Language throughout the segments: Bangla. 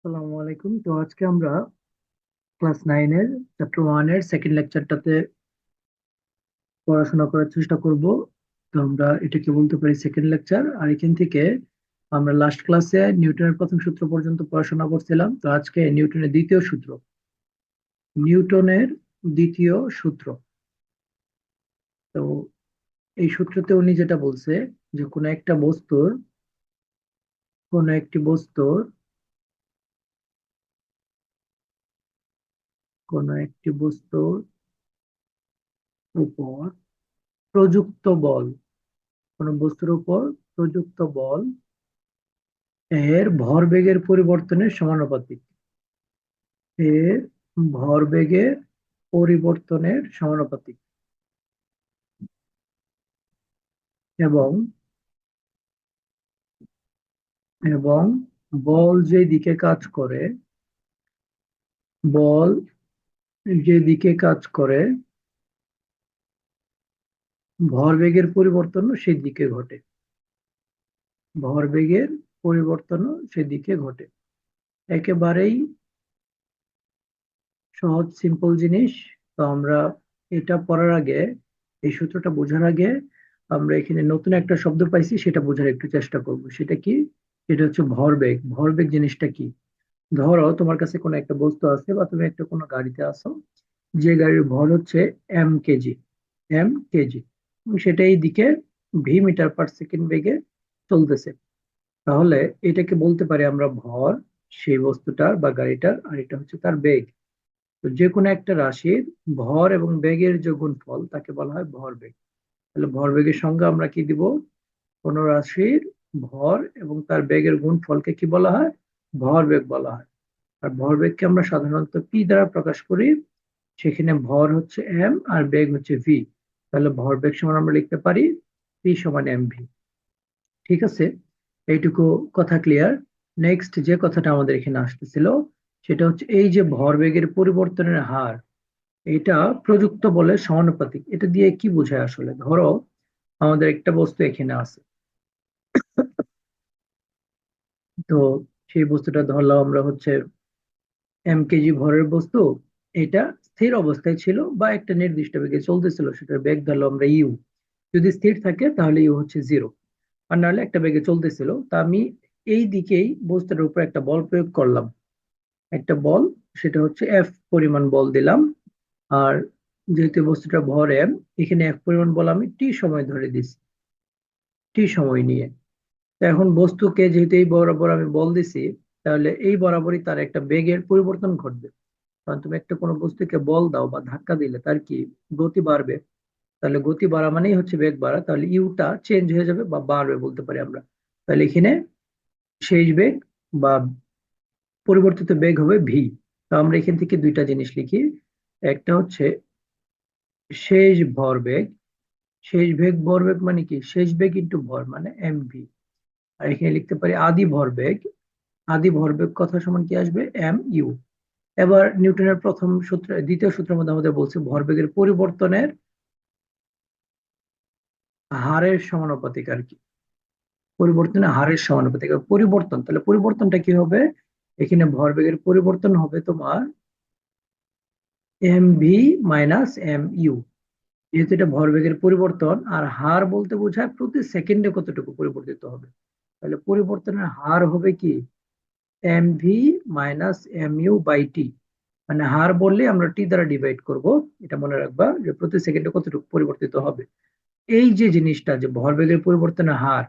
আসসালামু আলাইকুম। তো আজকে আমরা ক্লাস 9 এর চ্যাপ্টার 1 এর সেকেন্ড লেকচারটাতে পড়াশোনা করার চেষ্টা করব। তো আমরা এটাকে বলতে পারি সেকেন্ড লেকচার। আর এখান থেকে আমরা লাস্ট ক্লাসে নিউটনের প্রথম সূত্র পর্যন্ত পড়াশোনা করছিলাম। তো আজকে নিউটনের দ্বিতীয় সূত্র। তো এই সূত্রতে উনি যেটা বলছে যে কোনো একটি বস্তুর কোনো একটি বস্তুর উপর প্রযুক্ত বল কোনো বস্তুর উপর প্রযুক্ত বল এর ভরবেগের পরিবর্তনের সমানুপাতিক। এর ভরবেগের পরিবর্তনের সমানুপাতিক এবং এবং বল যে দিকে কাজ করে বল যে দিকে কাজ করে ভরবেগের পরিবর্তনও সেই দিকে ঘটে। ভরবেগের পরিবর্তনও সেদিকে ঘটে। একেবারেই সহজ সিম্পল জিনিস। তো আমরা এটা পড়ার আগে, এই সূত্রটা বোঝার আগে আমরা এখানে নতুন একটা শব্দ পাইছি, সেটা বোঝার একটু চেষ্টা করব। সেটা কি? সেটা হচ্ছে ভরবেগ। ভরবেগ জিনিসটা কি? ধরো তোমার কাছে কোনো একটা বস্তু আছে বা তুমি একটা কোনো গাড়িতে আছো, যে গাড়ির ভর হচ্ছে এম কেজি, সেটা এই দিকে ভি মিটার পার সেকেন্ড বেগে চলতেছে। তাহলে এটাকে বলতে পারি আমরা ভর, সেই বস্তুটার বা গাড়িটার, আর এটা হচ্ছে তার বেগ। তো যে কোনো একটা রাশির ভর এবং বেগের যে গুণফল তাকে বলা হয় ভরবেগ। তাহলে ভরবেগের সঙ্গে আমরা কি দিব? কোন রাশির ভর এবং তার বেগের গুণফলকে কি বলা হয়? ভরবেগ বলা হয়। আর ভরবেগকে আমরা সাধারণত পি দ্বারা প্রকাশ করি। সেখানে ভর হচ্ছে এম আর বেগ হচ্ছে ভি। তাহলে ভরবেগ সমান আমরা লিখতে পারি পি সমান এম ভি। ঠিক আছে, এইটুকু কথা ক্লিয়ার। নেক্সট যে কথাটা আমাদের এখানে আসতেছিল, সেটা হচ্ছে এই যে ভরবেগের পরিবর্তনের হার, এটা প্রযুক্ত বলের সমানুপাতিক। এটা দিয়ে কি বোঝায় আসলে? ধরো আমাদের একটা বস্তু এখানে আছে। তো সেই বস্তুটা ধরলাম আমরা হচ্ছে কেজি ভরের বস্তু। এটা স্থির অবস্থায় ছিল বা একটা নির্দিষ্ট বেগে চলতেছিল, সেটার বেগ ধরলাম আমরা ইউ। যদি স্থির থাকে তাহলে ইউ হচ্ছে 0, আর নাহলে একটা বেগে চলতেছিল। তা আমি এই দিকেই বস্তুটার উপর একটা বল প্রয়োগ করলাম, একটা বল, সেটা হচ্ছে এফ পরিমাণ বল দিলাম। আর যেহেতু বস্তুটা ভর এম, এখানে এক পরিমাণ বল আমি টি সময় ধরে দিছি, টি সময় নিয়ে। তো এখন বস্তুকে যেহেতু এই বরাবর আমি বল দিছি, তাহলে এই বরাবরই তার একটা বেগের পরিবর্তন ঘটবে। কারণ তুমি একটা কোনো বস্তুকে বল দাও বা ধাক্কা দিলে তার কি গতি বাড়বে। তাহলে গতি বাড়া মানেই হচ্ছে বেগ বাড়া। তাহলে ইউটা চেঞ্জ হয়ে যাবে বা বাড়বে বলতে পারি আমরা। তাহলে এখানে শেষ বেগ বা পরিবর্তিত বেগ হবে ভি। তো আমরা এখান থেকে দুইটা জিনিস লিখি। একটা হচ্ছে শেষ ভরবেগ। শেষ বেগ ভরবেগ মানে কি? শেষ বেগ ইন্টু ভর মানে এম ভি। আর এখানে লিখতে পারি আদি ভরবেগ। আদি ভরবেগ কথা সমান কি আসবে? M U. এবার নিউটনের প্রথম সূত্র, দ্বিতীয় সূত্রের মধ্যে আমাদের বলছে ভরবেগের পরিবর্তনের হারের সমানুপাতিক আর কি। পরিবর্তনের হারের সমানুপাতিক। পরিবর্তন, তাহলে পরিবর্তনটা কি হবে? এখানে ভরবেগের পরিবর্তন হবে তোমার M V minus M U. যেহেতু এটা ভরবেগের পরিবর্তন, আর হার বলতে বোঝায় প্রতি সেকেন্ডে কতটুকু পরিবর্তিত হবে। তাহলে পরিবর্তনের হার হবে কি? M V minus M U by T. মানে হার বললে আমরা টি দ্বারা ডিভাইড করব। এটা মনে রাখবা যে প্রতি সেকেন্ডে কতটুকু পরিবর্তিত হবে। এই যে জিনিসটা, যে ভরবেগের পরিবর্তনের হার,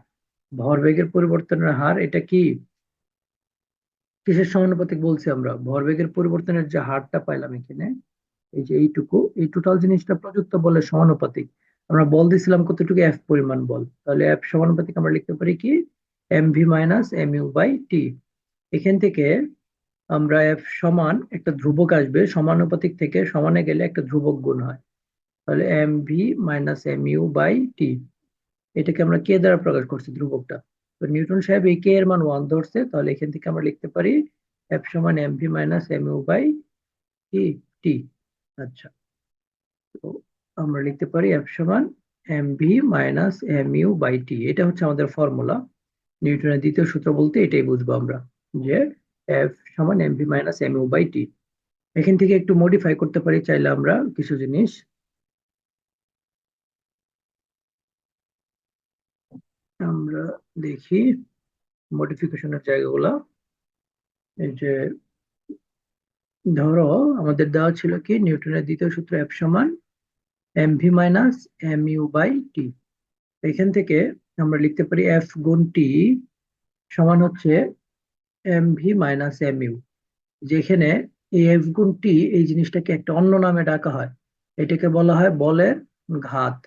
ভরবেগের পরিবর্তনের হার এটা কি কিসের সমানুপাতিক বলছি আমরা? ভরবেগের পরিবর্তনের যে হারটা পাইলাম এখানে, এই যে এইটুকু, এই টোটাল জিনিসটা প্রযুক্ত বলের সমানুপাতিক। আমরা বল দিছিলাম কতটুকু? এফ পরিমাণ বল। তাহলে এফ সমানুপাতিক আমরা লিখতে পারি কি? M V minus M U by T. এখান থেকে আমরা এফ সমান একটা ধ্রুবক আসবে, সমানুপাতিক থেকে সমানে গেলে একটা ধ্রুবক গুণ হয়। তাহলে M V minus M U by T, এটাকে আমরা কে দ্বারা প্রকাশ করছি? ধ্রুবকটা। তো নিউটন সাহেব এই কে এর মান 1 ধরছে, তাহলে এখান থেকে আমরা লিখতে পারি এফ সমান M V minus M U by T T. আচ্ছা, তো আমরা লিখতে পারি এফ সমান M V minus M U by T. এটা হচ্ছে আমাদের ফর্মুলা। নিউটনের দ্বিতীয় সূত্র বলতে এটাই বুঝবো আমরা, যে এফ সমান M V minus M U by T. এখান থেকে একটু মডিফাই করতে পারি চাইলে আমরা কিছু জিনিস। আমরা দেখি মডিফিকেশনের জায়গাগুলো। এই যে ধরো আমাদের দেওয়া ছিল কি নিউটনের দ্বিতীয় সূত্র এফ সমান M V minus M U by T. এখান থেকে আমরা লিখতে পারি এফ গুণ টি সমান হচ্ছে M V minus M U, যেখানে এই এফ গুণ টি এই জিনিসটাকে একটা অন্য নামে ডাকা হয়। এটাকে বলা হয় বলের ঘাত।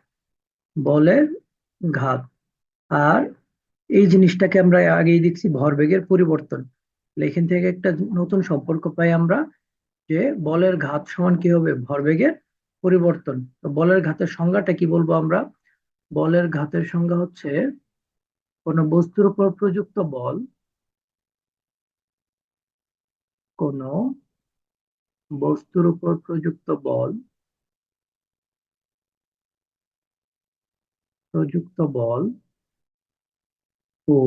বলের ঘাত। আর এই জিনিসটাকে আমরা আগেই দেখছি ভরবেগের পরিবর্তন। তাহলে এখান থেকে একটা নতুন সম্পর্ক পাই আমরা, যে বলের ঘাত সমান কি হবে ভরবেগের পরিবর্তন। তো বলের ঘাতের সংজ্ঞাটা কি বলবো আমরা? বলের ঘাতের সংজ্ঞা হচ্ছে কোনো বস্তুর উপর প্রযুক্ত বল, কোনো বস্তুর উপর প্রযুক্ত বল, প্রযুক্ত বল ও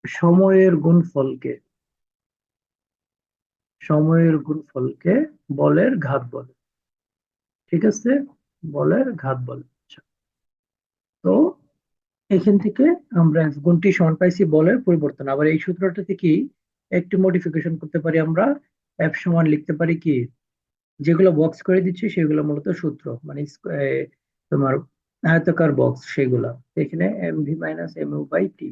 সময়ের গুণফলকে, সময়ের গুণফলকে বলের ঘাত বলে। ঠিক আছে, বলের ঘাত বলে। আচ্ছা, তো এখান থেকে আমরা F গুণ টি সমান পাইছি বলের পরিবর্তন। আবার এই সূত্রটা থেকে একটু মডিফিকেশন করতে পারি আমরা। F সমান লিখতে পারি কি, যেগুলো বক্স করে দিচ্ছি সেগুলো মূলত সূত্র, মানে তোমার আয়তাকার বক্স সেগুলা। এখানে M V minus M U by T.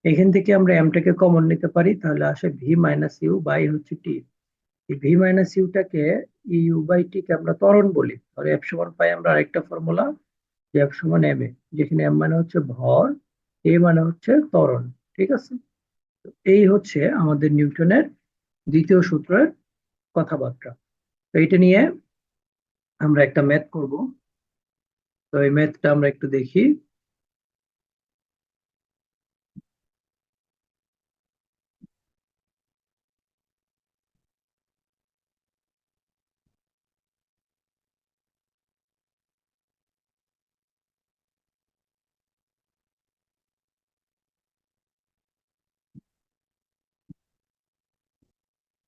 এখান থেকে আমরা এমটাকে কমন নিতে পারি, তাহলে আসে ভি মাইনাস ইউ বাই হচ্ছে টি। এই ভি মাইনাস ইউটাকে ইউ বাই টি কে আমরা ত্বরণ বলি। তাহলে এফ সমান পাই আমরা আরেকটা ফর্মুলা, যে এফ সমান এম এ, যেখানে এম মানে হচ্ছে ভর, এ মানে হচ্ছে ত্বরণ। ঠিক আছে, তো এই হচ্ছে আমাদের নিউটনের দ্বিতীয় সূত্রের কথাবার্তা। তো এটা নিয়ে আমরা একটা ম্যাথ করব। তো এই ম্যাথটা আমরা একটু দেখি।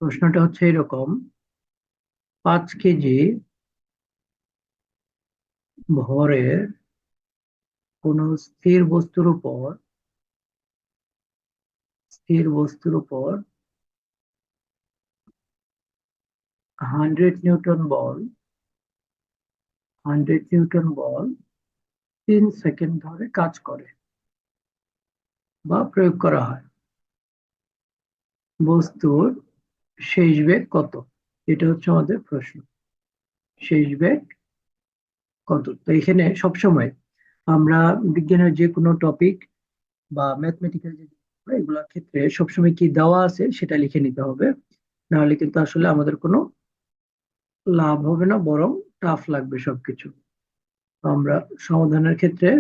প্রশ্নটা হচ্ছে এরকম: 5 কেজি ভরের কোনো স্থির বস্তুর উপর 100 নিউটন বল, 100 নিউটন বল 3 সেকেন্ড ধরে কাজ করে বা প্রয়োগ করা হয়। বস্তুর শেষ বেগ কত? এটা হচ্ছে আমাদের প্রশ্ন। শেষ বেগ কত? তো এখানে সবসময় আমরা বিজ্ঞানের যে কোনো টপিক বা ম্যাথমেটিক্যাল যে এগুলোর ক্ষেত্রে সবসময় কি দেওয়া আছে সেটা লিখে নিতে হবে। নাহলে কিন্তু আসলে আমাদের কোনো লাভ হবে না, বরং টাফ লাগবে সবকিছু। তো আমরা সমাধানের ক্ষেত্রে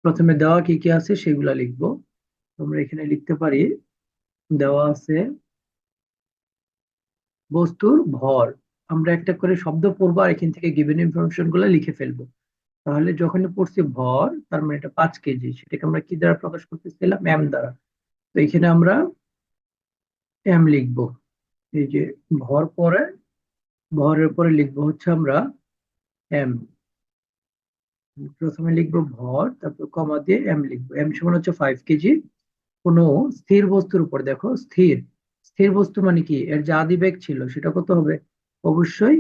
প্রথমে দেওয়া কি কি আছে সেগুলা লিখবো। আমরা এখানে লিখতে পারি, দেওয়া আছে বস্তুর ভর। আমরা একটা করে শব্দ পড়বো আর এখান থেকে গিভেন ইনফরমেশন গুলো লিখে ফেলবো। তাহলে যখন পড়ছি ভর, তার মানে এটা 5 কেজি, সেটাকে আমরা কি দ্বারা প্রকাশ করতেছিলাম? এম দ্বারা। তো এখানে আমরা এম লিখবো। এই যে ভর পরে, ভরের পরে লিখবো হচ্ছে আমরা এম। প্রথমে লিখবো ভর, তারপর কমা দিয়ে এম লিখবো। এম সমান হচ্ছে 5 কেজি। কোনো স্থির বস্তুর উপর, দেখো স্থির, স্থির বস্তু মানে কি, এর যে আদিবেগ ছিল সেটা কত হবে? অবশ্যই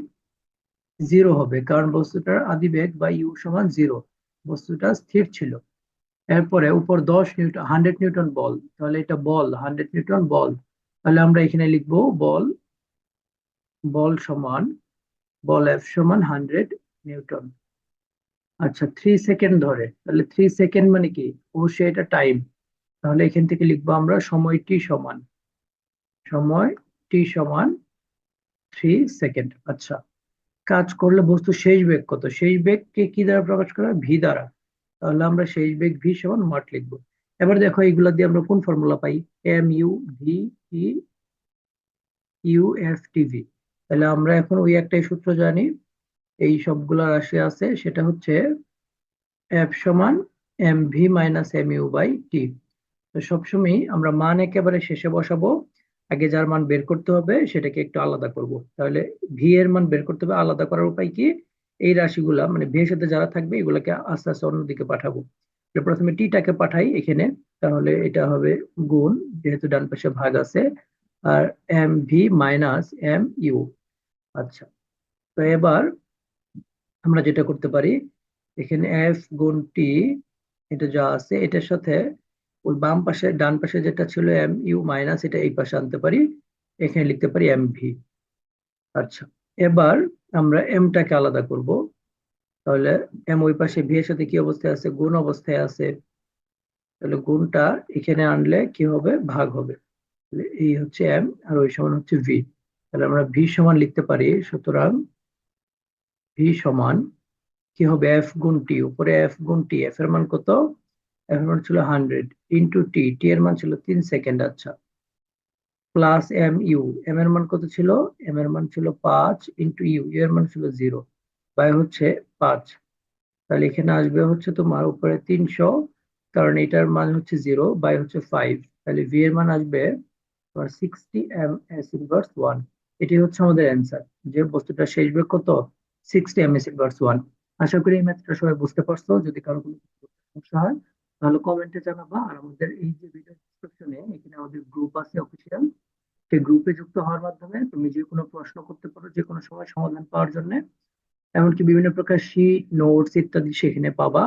জিরো হবে, কারণ বস্তুটার আদিবেগ বা ইউ সমান জিরো। বস্তুটা স্থির ছিল। এরপরে উপর 10 নিউটন, 100 নিউটন বল, তাহলে এটা বল 100 নিউটন বল। তাহলে আমরা এখানে লিখবো বল, বল সমান, বল এফ সমান 100 নিউটন। আচ্ছা, 3 সেকেন্ড ধরে, তাহলে 3 সেকেন্ড মানে কি, অবশ্যই এটা টাইম। তাহলে এখান থেকে লিখবো আমরা সময় টি সমান, সময় টি সমান 3 সেকেন্ড। আচ্ছা, কাজ করলে বস্তু শেষ বেগ কত? শেষ বেগকে কি দ্বারা প্রকাশ করা হয়? ভি দ্বারা। তাহলে আমরা শেষ বেগ ভি সমান ওয়াট লিখবো। এবার দেখো এইগুলা দিয়ে আমরা কোন ফর্মুলা পাই? M U V E U F TV. তাহলে আমরা এখন ওই একটাই সূত্র জানি, এই সবগুলা রাশি আছে, সেটা হচ্ছে এফ সমান M V minus M U by T. তো সবসময় আমরা মান একেবারে শেষে বসাবো, আগে যার মান বের করতে হবে সেটাকে একটু আলাদা করব। তাহলে ভি এর মান বের করতে হবে, আলাদা করার উপায় কি? এই রাশিগুলা মানে ভি এর সাথে যারা থাকবে এগুলাকে আস্তে আস্তে অন্যদিকে পাঠাবো। তো প্রথমে টিটাকে পাঠাই এখানে, তাহলে এটা হবে গুণ, যেহেতু ডান পাশে ভাগ আছে, আর M V minus M U. আচ্ছা, তো এবার আমরা যেটা করতে পারি, এখানে এফ গুণ টি, এটা যা আছে এটার সাথে ওই বাম পাশে ডান পাশে যেটা ছিল এম ইউ মাইনাস, এটা এই পাশে আনতে পারি, এখানে লিখতে পারি এম ভি। আচ্ছা, এবার আমরা এমটাকে আলাদা করব। তাহলে এম ওই পাশে ভি এর সাথে কি অবস্থায় আছে? গুণ অবস্থায় আছে। তাহলে গুণটা এখানে আনলে কি হবে? ভাগ হবে। তাহলে এই হচ্ছে এম আর ওই সমান হচ্ছে ভি। তাহলে আমরা ভি সমান লিখতে পারি, সুতরাং ভি সমান কি হবে? এফ গুণ টি, উপরে এফ গুণ টি, এফ এর মান কত? এফ এর মান ছিল 100 ইন্টু টি, টি এর মান ছিল 3 সেকেন্ড। আচ্ছা, প্লাস এম ইউ, এম এর মান কত ছিল? এম এর মান ছিল 5 ইন্টু ইউ, ইউ এর মান ছিল 0, বাই হচ্ছে 5। তাহলে এখানে আসবে হচ্ছে তোমার উপরে 300, কারণ এটার মান হচ্ছে 0, বাই হচ্ছে 5। তাহলে ভি এর মান আসবে তোমার 60 এম এস ইনভার্স 1। এটি হচ্ছে আমাদের অ্যান্সার, যে বস্তুটা শেষ বেগ কত? 60 এম এস ইনভার্স 1। আশা করি এই ম্যাথটা সবাই বুঝতে পারছো। যদি কারো কোনো সমস্যা হয় তাহলে কমেন্টে জানাবা। আর আমাদের এই যে ভিডিও ডিসক্রিপশনে এখানে আমাদের গ্রুপ আছে অফিসিয়াল, সেই গ্রুপে যুক্ত হওয়ার মাধ্যমে তুমি যে কোনো প্রশ্ন করতে পারো যে কোনো সময় সমাধান পাওয়ার জন্য। এমনকি বিভিন্ন প্রকার শীট, নোটস ইত্যাদি সেখানে পাবা।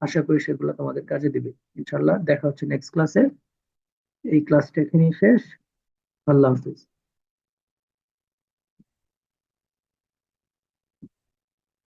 আশা করি সেগুলো তোমাদের কাজে দিবে। ইনশাল্লাহ দেখা হচ্ছে নেক্সট ক্লাসে। এই ক্লাসটা এখানেই শেষ। আল্লাহ হাফিজ।